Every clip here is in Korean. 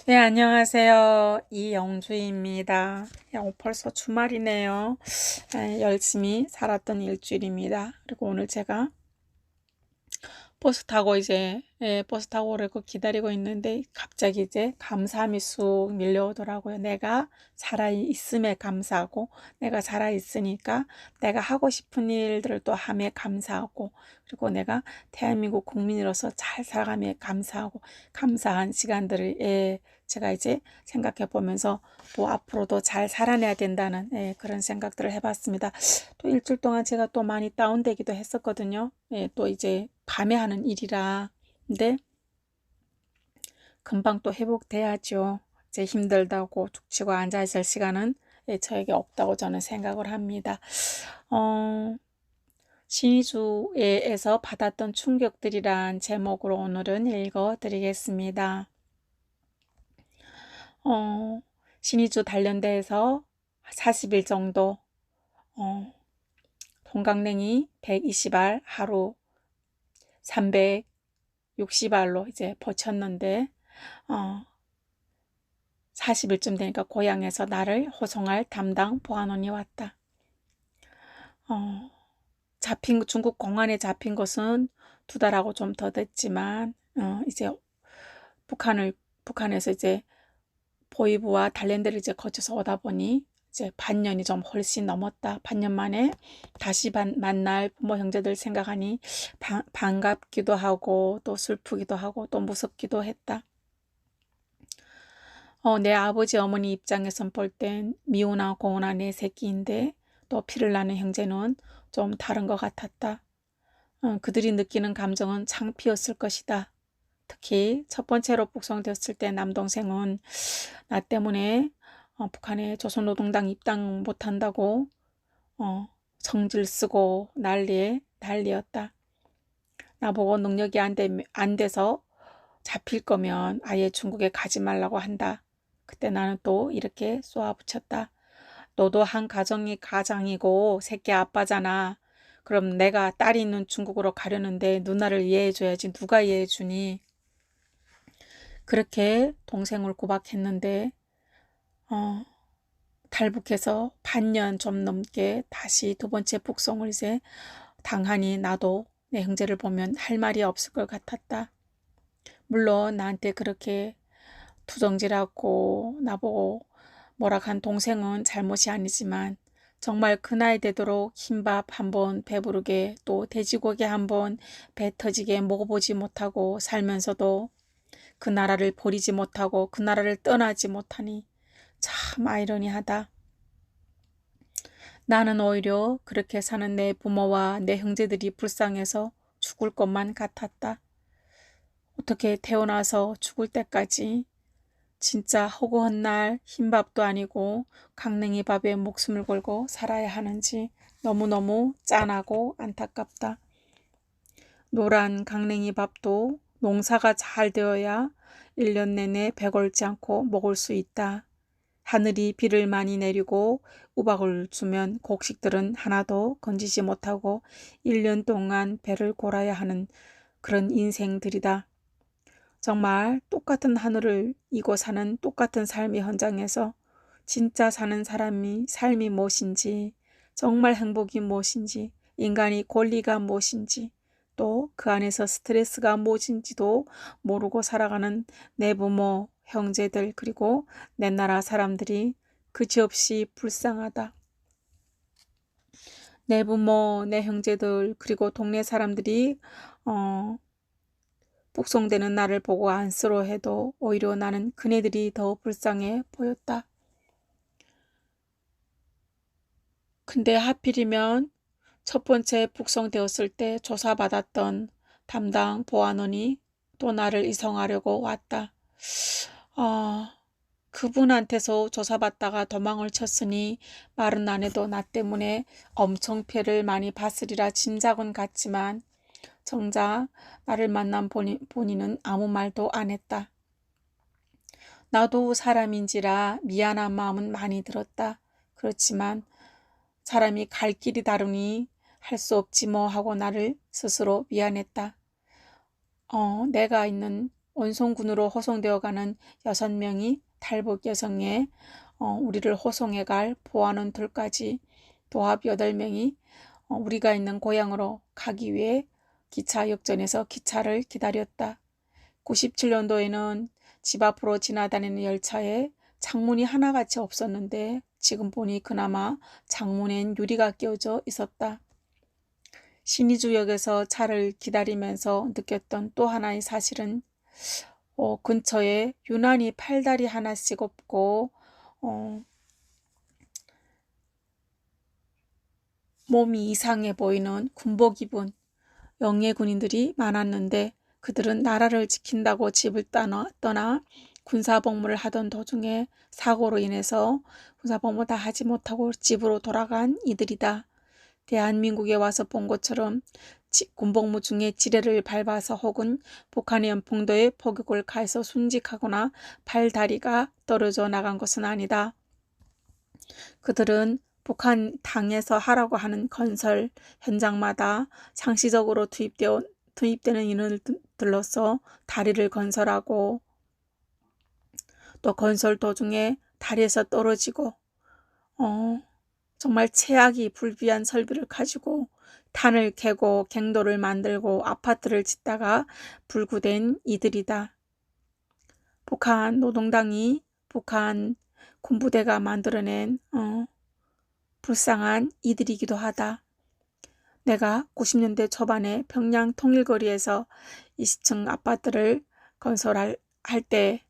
네, 안녕하세요. 이영주입니다. 야, 벌써 주말이네요. 열심히 살았던 일주일입니다. 그리고 오늘 제가 버스 타고 오려고 기다리고 있는데 갑자기 이제 감사함이 쑥 밀려오더라고요. 내가 살아있음에 감사하고, 내가 살아있으니까 내가 하고 싶은 일들을 또 함에 감사하고, 그리고 내가 대한민국 국민으로서 잘 살아감에 감사하고, 감사한 시간들을 제가 이제 생각해 보면서 또 앞으로도 잘 살아내야 된다는 그런 생각들을 해봤습니다. 또 일주일 동안 제가 또 많이 다운되기도 했었거든요. 또 이제 밤에 하는 일이라. 근데 금방 또 회복돼야죠. 이제 힘들다고 죽치고 앉아있을 시간은 저에게 없다고 저는 생각을 합니다. 어, 신의주에서 받았던 충격들이란 제목으로 오늘은 읽어드리겠습니다. 어, 신의주 단련대에서 40일 정도 어, 동강냉이 120알 하루 360알로 이제 버텼는데 40일쯤 되니까 고향에서 나를 호송할 담당 보안원이 왔다. 중국 공안에 잡힌 것은 2달하고 좀 더 됐지만 이제 북한에서 이제 보위부와 단련대를 이제 거쳐서 오다 보니 이제 반년이 좀 훨씬 넘었다. 반년 만에 다시 만날 부모 형제들 생각하니 반갑기도 하고 또 슬프기도 하고 또 무섭기도 했다. 내 아버지 어머니 입장에선 볼 땐 미우나 고우나 내 새끼인데 또 피를 나는 형제는 좀 다른 것 같았다. 그들이 느끼는 감정은 창피였을 것이다. 특히 첫 번째로 북송되었을 때 남동생은 나 때문에 북한에 조선노동당 입당 못한다고 성질 쓰고 난리였다. 나보고 능력이 안 돼서 잡힐 거면 아예 중국에 가지 말라고 한다. 그때 나는 또 이렇게 쏘아붙였다. 너도 한 가정이 가장이고 새끼 아빠잖아. 그럼 내가 딸이 있는 중국으로 가려는데 누나를 이해해줘야지. 누가 이해해주니? 그렇게 동생을 구박했는데 탈북해서 반년 좀 넘게 다시 두 번째 북송을 이제 당하니 나도 내 형제를 보면 할 말이 없을 것 같았다. 물론 나한테 그렇게 투정질하고 나보고 뭐라 한 동생은 잘못이 아니지만 정말 그 나이 되도록 흰밥 한번 배부르게 또 돼지고기 한번 배 터지게 먹어보지 못하고 살면서도 그 나라를 버리지 못하고 그 나라를 떠나지 못하니 참 아이러니하다. 나는 오히려 그렇게 사는 내 부모와 내 형제들이 불쌍해서 죽을 것만 같았다. 어떻게 태어나서 죽을 때까지 진짜 허구한 날 흰밥도 아니고 강냉이 밥에 목숨을 걸고 살아야 하는지 너무너무 짠하고 안타깝다. 노란 강냉이 밥도 농사가 잘 되어야 1년 내내 배걸지 않고 먹을 수 있다. 하늘이 비를 많이 내리고 우박을 주면 곡식들은 하나도 건지지 못하고 1년 동안 배를 골아야 하는 그런 인생들이다. 정말 똑같은 하늘을 이고 사는 똑같은 삶의 현장에서 진짜 사는 삶이 무엇인지, 정말 행복이 무엇인지, 인간의 권리가 무엇인지, 또 그 안에서 스트레스가 무엇인지도 모르고 살아가는 내 부모, 형제들, 그리고 내 나라 사람들이 그지없이 불쌍하다. 내 부모, 내 형제들, 그리고 동네 사람들이 북송되는 나를 보고 안쓰러워해도 오히려 나는 그네들이 더 불쌍해 보였다. 근데 하필이면 첫 번째 북송되었을 때 조사받았던 담당 보안원이 또 나를 이송하려고 왔다. 그분한테서 조사받다가 도망을 쳤으니 말은 안 해도 나 때문에 엄청 피해를 많이 봤으리라 짐작은 갔지만 정작 나를 만난 본인은 아무 말도 안 했다. 나도 사람인지라 미안한 마음은 많이 들었다. 그렇지만 사람이 갈 길이 다르니 할 수 없지 뭐 하고 나를 스스로 미안했다. 내가 있는 원송군으로 호송되어가는 6명이 탈북 여성에 우리를 호송해 갈 보안원 둘까지 도합 8명이 우리가 있는 고향으로 가기 위해 기차 역전에서 기차를 기다렸다. 97년도에는 집 앞으로 지나다니는 열차에 창문이 하나같이 없었는데 지금 보니 그나마 창문엔 유리가 끼워져 있었다. 신의주역에서 차를 기다리면서 느꼈던 또 하나의 사실은 근처에 유난히 팔다리 하나씩 없고 몸이 이상해 보이는 군복 입은 영예 군인들이 많았는데 그들은 나라를 지킨다고 집을 떠나 군사복무를 하던 도중에 사고로 인해서 군사복무 다 하지 못하고 집으로 돌아간 이들이다. 대한민국에 와서 본 것처럼 군복무 중에 지뢰를 밟아서 혹은 북한의 연풍도에 포격을 가해서 순직하거나 팔다리가 떨어져 나간 것은 아니다. 그들은 북한 당에서 하라고 하는 건설 현장마다 상시적으로 투입되는 인원들로서 다리를 건설하고 또 건설 도중에 다리에서 떨어지고 정말 최악이 불비한 설비를 가지고 탄을 캐고 갱도를 만들고 아파트를 짓다가 불구된 이들이다. 북한 노동당이 북한 군부대가 만들어낸 불쌍한 이들이기도 하다. 내가 90년대 초반에 평양 통일거리에서 20층 아파트를 건설할 때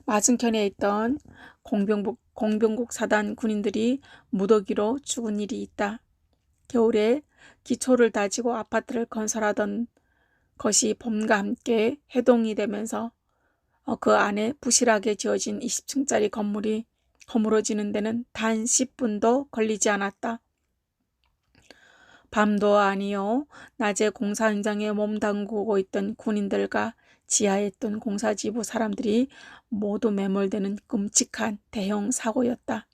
맞은편에 있던 공병국 사단 군인들이 무더기로 죽은 일이 있다. 겨울에 기초를 다지고 아파트를 건설하던 것이 봄과 함께 해동이 되면서 그 안에 부실하게 지어진 20층짜리 건물이 허물어지는 데는 단 10분도 걸리지 않았다. 밤도 아니요 낮에 공사 현장에 몸담그고 있던 군인들과 지하에 있던 공사지부 사람들이 모두 매몰되는 끔찍한 대형 사고였다.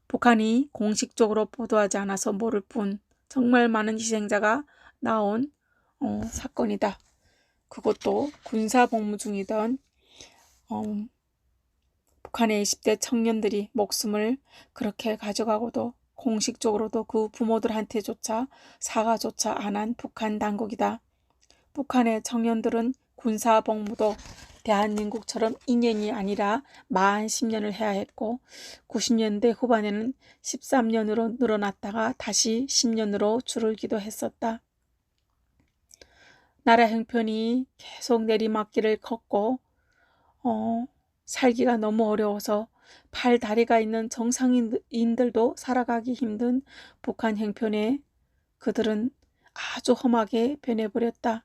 북한이 공식적으로 보도하지 않아서 모를 뿐 정말 많은 희생자가 나온 사건이다. 그것도 군사복무 중이던 북한의 20대 청년들이 목숨을 그렇게 가져가고도 공식적으로도 그 부모들한테조차 사과조차 안 한 북한 당국이다. 북한의 청년들은 군사복무도 대한민국처럼 2년이 아니라 만 10년을 해야 했고 90년대 후반에는 13년으로 늘어났다가 다시 10년으로 줄어들기도 했었다. 나라 형편이 계속 내리막길을 걷고 살기가 너무 어려워서 팔 다리가 있는 정상인들도 살아가기 힘든 북한 형편에 그들은 아주 험하게 변해버렸다.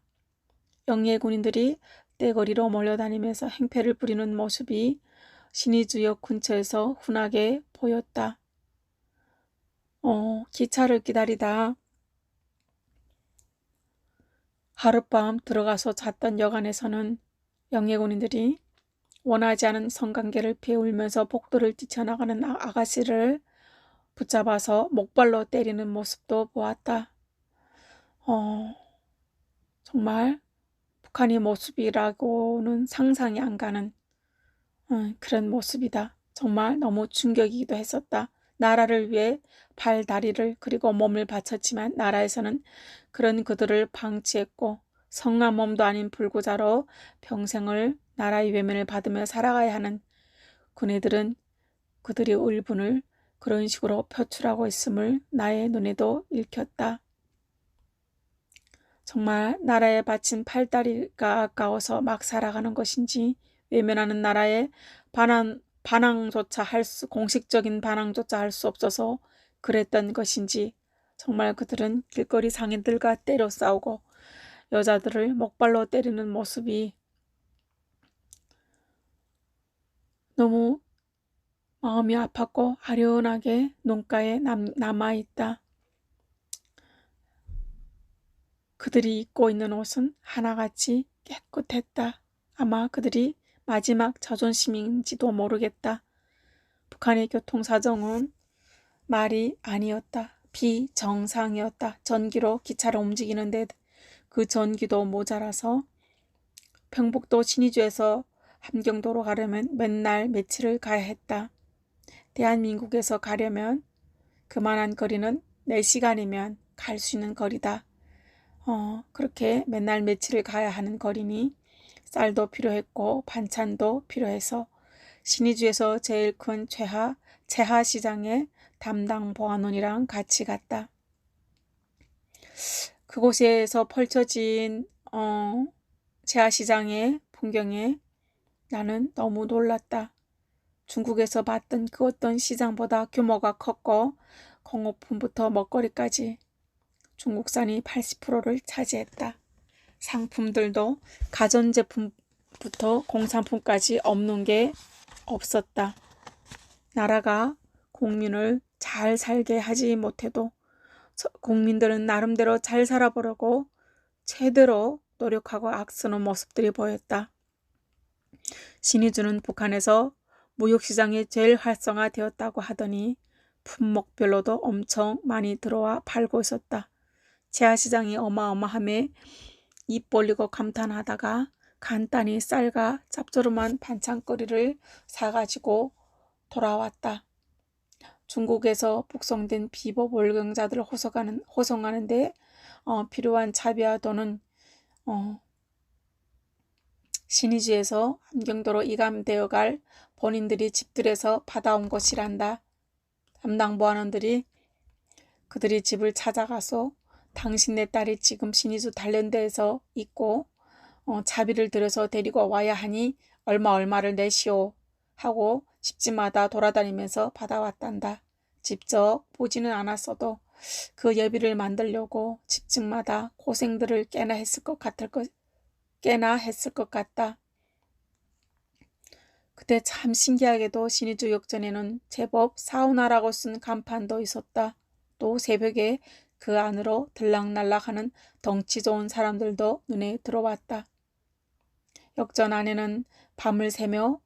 영예 군인들이 떼거리로 몰려다니면서 행패를 부리는 모습이 신의주역 근처에서 흔하게 보였다. 기차를 기다리다 하룻밤 들어가서 잤던 여관에서는 영예 군인들이 원하지 않은 성관계를 피해 울면서 복도를 뛰쳐나가는 아가씨를 붙잡아서 목발로 때리는 모습도 보았다. 정말 북한의 모습이라고는 상상이 안 가는 그런 모습이다. 정말 너무 충격이기도 했었다. 나라를 위해 발, 다리를 그리고 몸을 바쳤지만 나라에서는 그런 그들을 방치했고 성한 몸도 아닌 불구자로 평생을 나라의 외면을 받으며 살아가야 하는 그네들은 그들의 울분을 그런 식으로 표출하고 있음을 나의 눈에도 읽혔다. 정말 나라에 바친 팔다리가 아까워서 막 살아가는 것인지 외면하는 나라에 공식적인 반항조차 할 수 없어서 그랬던 것인지 정말 그들은 길거리 상인들과 때려 싸우고 여자들을 목발로 때리는 모습이 너무 마음이 아팠고 아련하게 눈가에 남아있다. 그들이 입고 있는 옷은 하나같이 깨끗했다. 아마 그들이 마지막 자존심인지도 모르겠다. 북한의 교통사정은 말이 아니었다. 비정상이었다. 전기로 기차를 움직이는데 그 전기도 모자라서 평북도 신의주에서 함경도로 가려면 맨날 며칠을 가야 했다. 대한민국에서 가려면 그만한 거리는 4시간이면 갈 수 있는 거리다. 그렇게 맨날 며칠을 가야 하는 거리니 쌀도 필요했고 반찬도 필요해서 신의주에서 제일 큰 채하시장에 담당 보안원이랑 같이 갔다. 그곳에서 펼쳐진 채하시장의 풍경에 나는 너무 놀랐다. 중국에서 봤던 그 어떤 시장보다 규모가 컸고 공업품부터 먹거리까지 중국산이 80%를 차지했다. 상품들도 가전제품부터 공산품까지 없는 게 없었다. 나라가 국민을 잘 살게 하지 못해도 국민들은 나름대로 잘 살아보려고 최대로 노력하고 악쓰는 모습들이 보였다. 신의주는 북한에서 무역시장이 제일 활성화되었다고 하더니 품목별로도 엄청 많이 들어와 팔고 있었다. 재화시장이 어마어마함에 입 벌리고 감탄하다가 간단히 쌀과 짭조름한 반찬거리를 사가지고 돌아왔다. 중국에서 북송된 비법 월경자들을 호송하는데 필요한 차비와 돈은 신의주에서 함경도로 이감되어 갈 본인들이 집들에서 받아온 것이란다. 담당 보안원들이 그들이 집을 찾아가서 당신네 딸이 지금 신의주 단련대에서 있고 차비를 들여서 데리고 와야 하니 얼마를 내시오 하고 집집마다 돌아다니면서 받아왔단다. 직접 보지는 않았어도 그 예비를 만들려고 집집마다 고생들을 꽤나 했을 것 같다. 그때 참 신기하게도 신의주 역전에는 제법 사우나라고 쓴 간판도 있었다. 또 새벽에 그 안으로 들락날락하는 덩치 좋은 사람들도 눈에 들어왔다. 역전 안에는 밤을 새며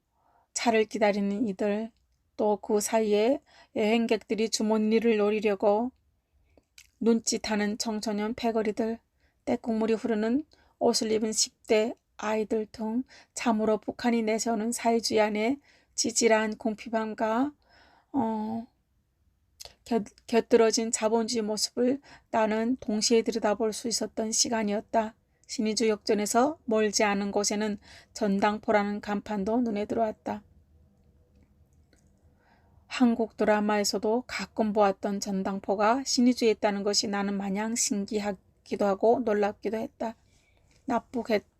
차를 기다리는 이들, 또 그 사이에 여행객들이 주머니를 노리려고 눈짓하는 청소년 패거리들, 때국물이 흐르는 옷을 입은 10대 아이들 등 참으로 북한이 내세우는 사회주의 안에 지질한 공피감과 곁들어진 자본주의 모습을 나는 동시에 들여다볼 수 있었던 시간이었다. 신의주 역전에서 멀지 않은 곳에는 전당포라는 간판도 눈에 들어왔다. 한국 드라마에서도 가끔 보았던 전당포가 신의주에 있다는 것이 나는 마냥 신기하기도 하고 놀랍기도 했다.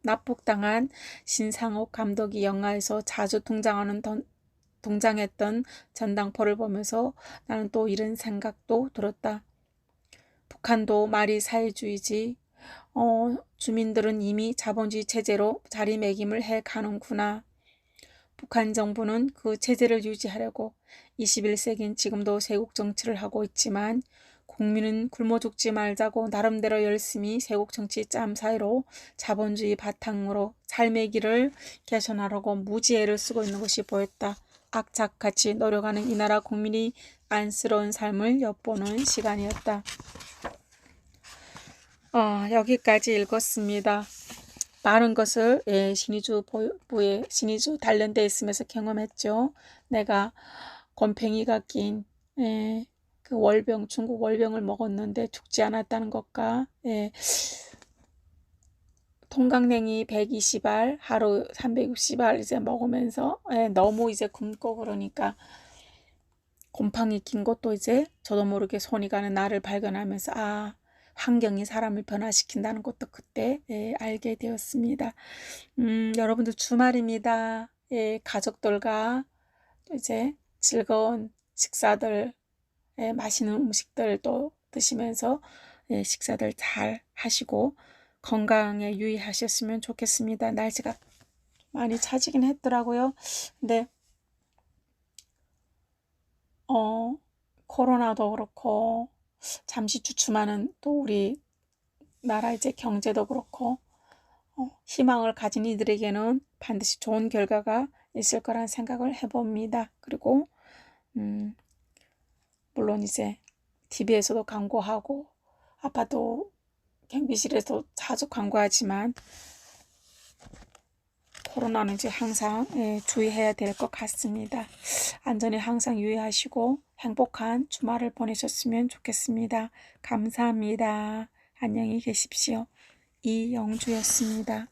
납북당한 신상옥 감독이 영화에서 자주 등장했던 전당포를 보면서 나는 또 이런 생각도 들었다. 북한도 말이 사회주의지 주민들은 이미 자본주의 체제로 자리매김을 해가는구나. 북한 정부는 그 체제를 유지하려고 21세기인 지금도 세국 정치를 하고 있지만 국민은 굶어 죽지 말자고 나름대로 열심히 세국 정치 짬 사이로 자본주의 바탕으로 삶의 길을 개선하려고 무지애를 쓰고 있는 것이 보였다. 악착같이 노력하는 이 나라 국민이 안쓰러운 삶을 엿보는 시간이었다. 여기까지 읽었습니다. 많은 것을 신의주 단련대에 있으면서 경험했죠. 내가 곰팽이가 낀 그 중국 월병을 먹었는데 죽지 않았다는 것과 통강냉이 120알, 하루 360알 이제 먹으면서 너무 이제 굶고 그러니까 곰팡이 낀 것도 이제 저도 모르게 손이 가는 나를 발견하면서 환경이 사람을 변화시킨다는 것도 그때 알게 되었습니다. 여러분들 주말입니다. 가족들과 이제 즐거운 식사들, 맛있는 음식들 또 드시면서 식사들 잘 하시고 건강에 유의하셨으면 좋겠습니다. 날씨가 많이 차지긴 했더라고요. 근데 코로나도 그렇고 잠시 주춤하는 또 우리 나라 이제 경제도 그렇고 희망을 가진 이들에게는 반드시 좋은 결과가 있을 거란 생각을 해봅니다. 그리고 물론 이제 TV에서도 광고하고 아파도 경비실에서 자주 광고하지만 코로나는 이제 항상 주의해야 될 것 같습니다. 안전에 항상 유의하시고 행복한 주말을 보내셨으면 좋겠습니다. 감사합니다. 안녕히 계십시오. 이영주였습니다.